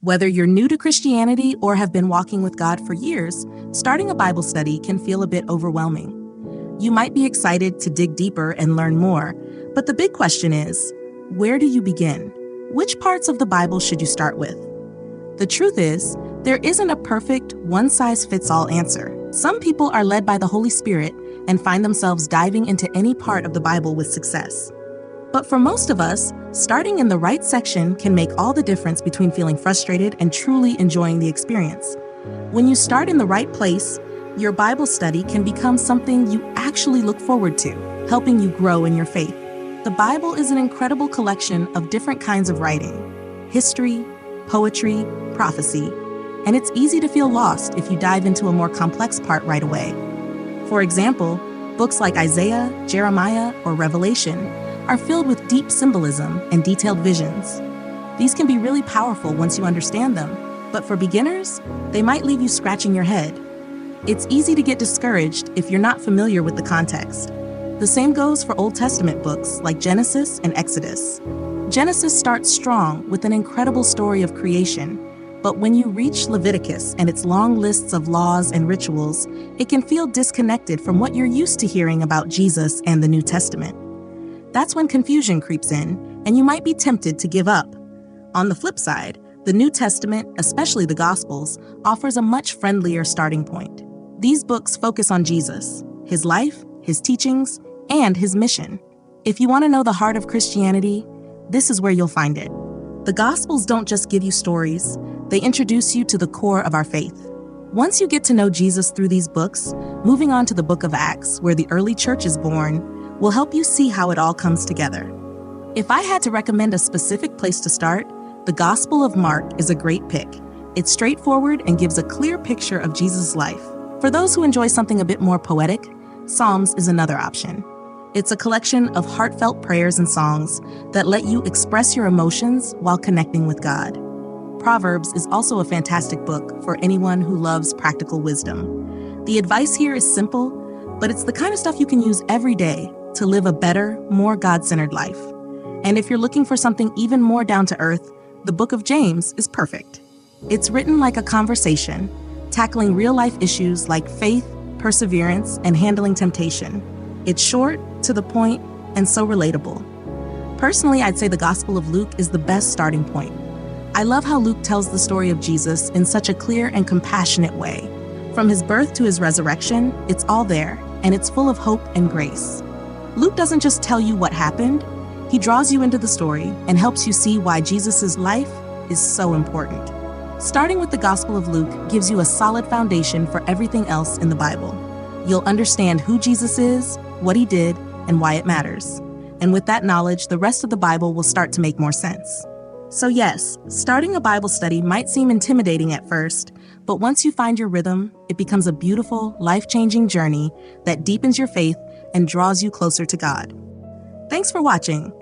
Whether you're new to Christianity or have been walking with God for years, starting a Bible study can feel a bit overwhelming. You might be excited to dig deeper and learn more, but the big question is, where do you begin? Which parts of the Bible should you start with? The truth is, there isn't a perfect, one-size-fits-all answer. Some people are led by the Holy Spirit and find themselves diving into any part of the Bible with success. But for most of us, starting in the right section can make all the difference between feeling frustrated and truly enjoying the experience. When you start in the right place, your Bible study can become something you actually look forward to, helping you grow in your faith. The Bible is an incredible collection of different kinds of writing: history, poetry, prophecy, and it's easy to feel lost if you dive into a more complex part right away. For example, books like Isaiah, Jeremiah, or Revelation are filled with deep symbolism and detailed visions. These can be really powerful once you understand them, but for beginners, they might leave you scratching your head. It's easy to get discouraged if you're not familiar with the context. The same goes for Old Testament books like Genesis and Exodus. Genesis starts strong with an incredible story of creation, but when you reach Leviticus and its long lists of laws and rituals, it can feel disconnected from what you're used to hearing about Jesus and the New Testament. That's when confusion creeps in, and you might be tempted to give up. On the flip side, the New Testament, especially the Gospels, offers a much friendlier starting point. These books focus on Jesus, his life, his teachings, and his mission. If you want to know the heart of Christianity, this is where you'll find it. The Gospels don't just give you stories, they introduce you to the core of our faith. Once you get to know Jesus through these books, moving on to the book of Acts, where the early church is born, will help you see how it all comes together. If I had to recommend a specific place to start, the Gospel of Mark is a great pick. It's straightforward and gives a clear picture of Jesus' life. For those who enjoy something a bit more poetic, Psalms is another option. It's a collection of heartfelt prayers and songs that let you express your emotions while connecting with God. Proverbs is also a fantastic book for anyone who loves practical wisdom. The advice here is simple, but it's the kind of stuff you can use every day to live a better, more God-centered life. And if you're looking for something even more down to earth, the book of James is perfect. It's written like a conversation, tackling real-life issues like faith, perseverance, and handling temptation. It's short, to the point, and so relatable. Personally, I'd say the Gospel of Luke is the best starting point. I love how Luke tells the story of Jesus in such a clear and compassionate way. From his birth to his resurrection, it's all there, and it's full of hope and grace. Luke doesn't just tell you what happened, he draws you into the story and helps you see why Jesus' life is so important. Starting with the Gospel of Luke gives you a solid foundation for everything else in the Bible. You'll understand who Jesus is, what he did, and why it matters. And with that knowledge, the rest of the Bible will start to make more sense. So yes, starting a Bible study might seem intimidating at first, but once you find your rhythm, it becomes a beautiful, life-changing journey that deepens your faith and draws you closer to God. Thanks for watching.